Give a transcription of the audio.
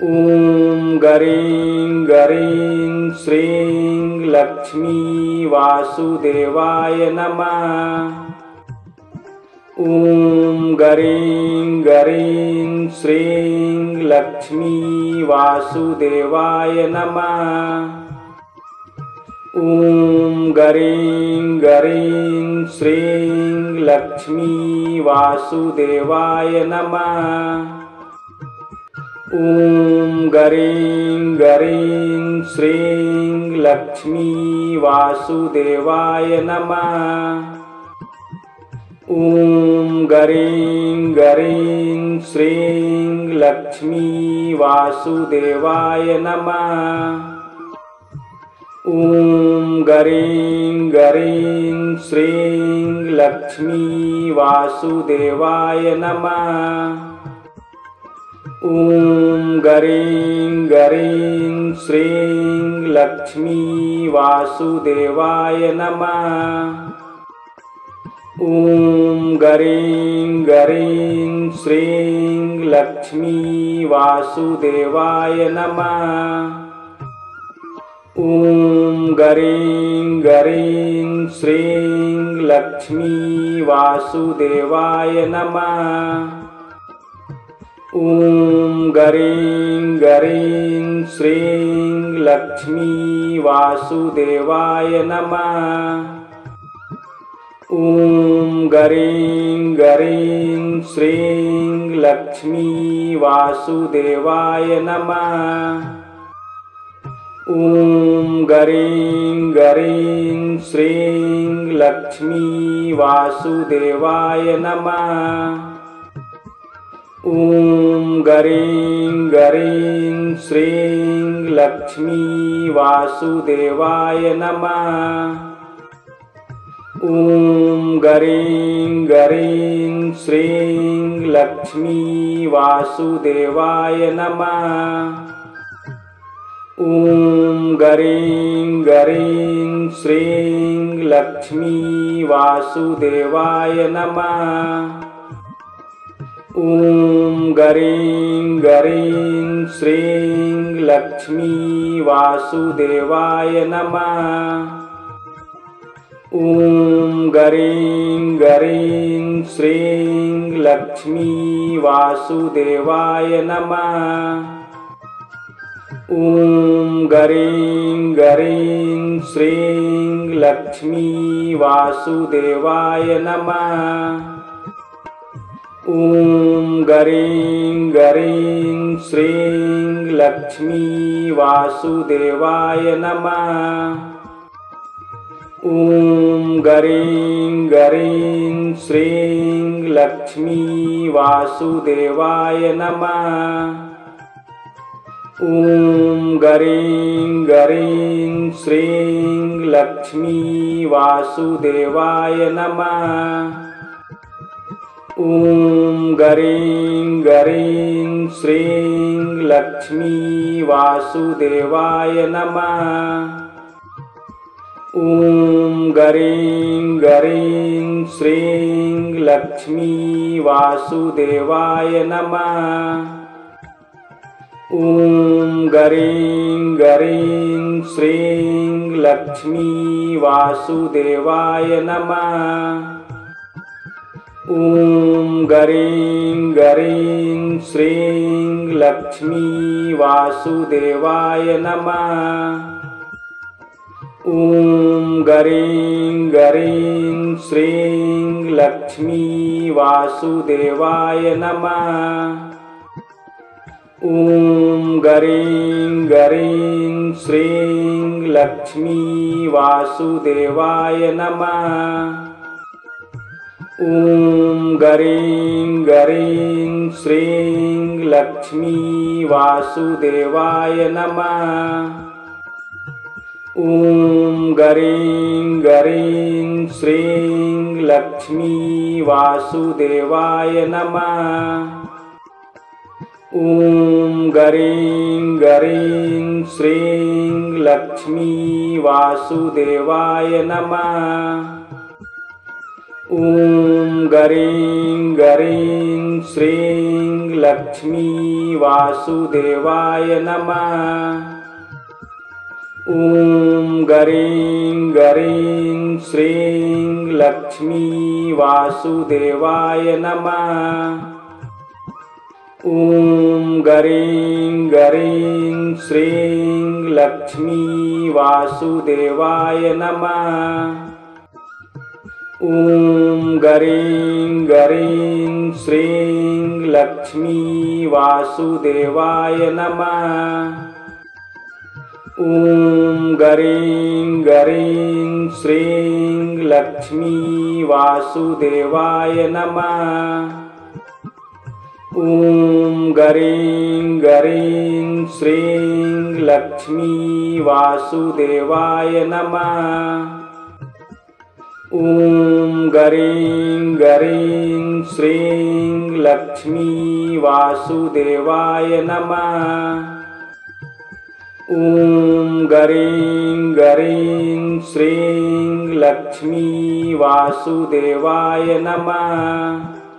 ॐ गरीं गरीं श्रीं लक्ष्मी वासुदेवाय नमः। ॐ गरीं गरीं श्रीं लक्ष्मी वासुदेवाय नमः। ॐ गरीं गरीं श्रीं लक्ष्मी वासुदेवाय नमः। ॐ गरीं गरीं श्रीं लक्ष्मी वासुदेवाय नमः। ॐ गरीं गरीं श्रीं लक्ष्मी वासुदेवाय नमः। ॐ गरीं गरीं श्रीं लक्ष्मी वासुदेवाय नमः। ॐ गरीं गरीं श्रीं लक्ष्मी वासुदेवाय नमः। ॐ गरीं गरीं श्रीं लक्ष्मी वासुदेवाय नमः। ॐ गरीं गरीं श्रीं लक्ष्मी वासुदेवाय नमः। ॐ गरीं गरीं श्रीं लक्ष्मी वासुदेवाय नमः। ॐ गरीं गरीं श्रीं लक्ष्मी वासुदेवाय नमः। ॐ गरीं गरीं श्रीं लक्ष्मी वासुदेवाय नमः। ॐ गरीं गरीं श्रीं लक्ष्मी वासुदेवाय नमः। ॐ गरीं गरीं श्रीं लक्ष्मी वासुदेवाय नमः। ॐ गरीं गरीं श्रीं लक्ष्मी वासुदेवाय नमः। ॐ गरीं गरीं श्रीं लक्ष्मी वासुदेवाय नमः। ॐ गरीं गरीं श्रीं लक्ष्मी वासुदेवाय नमः। ॐ गरीं गरीं श्रीं लक्ष्मी वासुदेवाय नमः। ॐ गरीं गरीं श्रीं लक्ष्मी वासुदेवाय नमः। ॐ गरीं गरीं श्रीं लक्ष्मी वासुदेवाय नमः। ॐ गरीं गरीं श्रीं लक्ष्मी वासुदेवाय नमः। ॐ गरीं गरीं श्रीं लक्ष्मी वासुदेवाय नमः। ॐ गरीं गरीं श्रीं लक्ष्मी वासुदेवाय नमः। ॐ गरीं गरीं श्रीं लक्ष्मी वासुदेवाय नमः। ॐ गरीं गरीं श्रीं लक्ष्मी वासुदेवाय नमः। ॐ गरीं गरीं श्रीं लक्ष्मी वासुदेवाय नमः। ॐ गरीं गरीं श्रीं लक्ष्मी वासुदेवाय नमः। ॐ गरीं गरीं श्रीं लक्ष्मी वासुदेवाय नमः। ॐ गरीं गरीं श्रीं लक्ष्मी वासुदेवाय नमः। ॐ गरीं गरीं श्रीं लक्ष्मी वासुदेवाय नमः। ॐ गरीं गरीं श्रीं लक्ष्मी वासुदेवाय नमः। ॐ गरीं गरीं श्रीं लक्ष्मी वासुदेवाय नमः। ॐ गरीं गरीं श्रीं लक्ष्मी वासुदेवाय नमः। ॐ गरीं गरीं श्रीं लक्ष्मी वासुदेवाय नमः। ॐ गरीं गरीं श्रीं लक्ष्मी वासुदेवाय नमः। ॐ गरीं गरीं श्रीं लक्ष्मी वासुदेवाय नमः। ॐ गरीं गरीं श्रीं लक्ष्मी वासुदेवाय नमः। ॐ गरीं गरीं श्रीं लक्ष्मी वासुदेवाय नमः।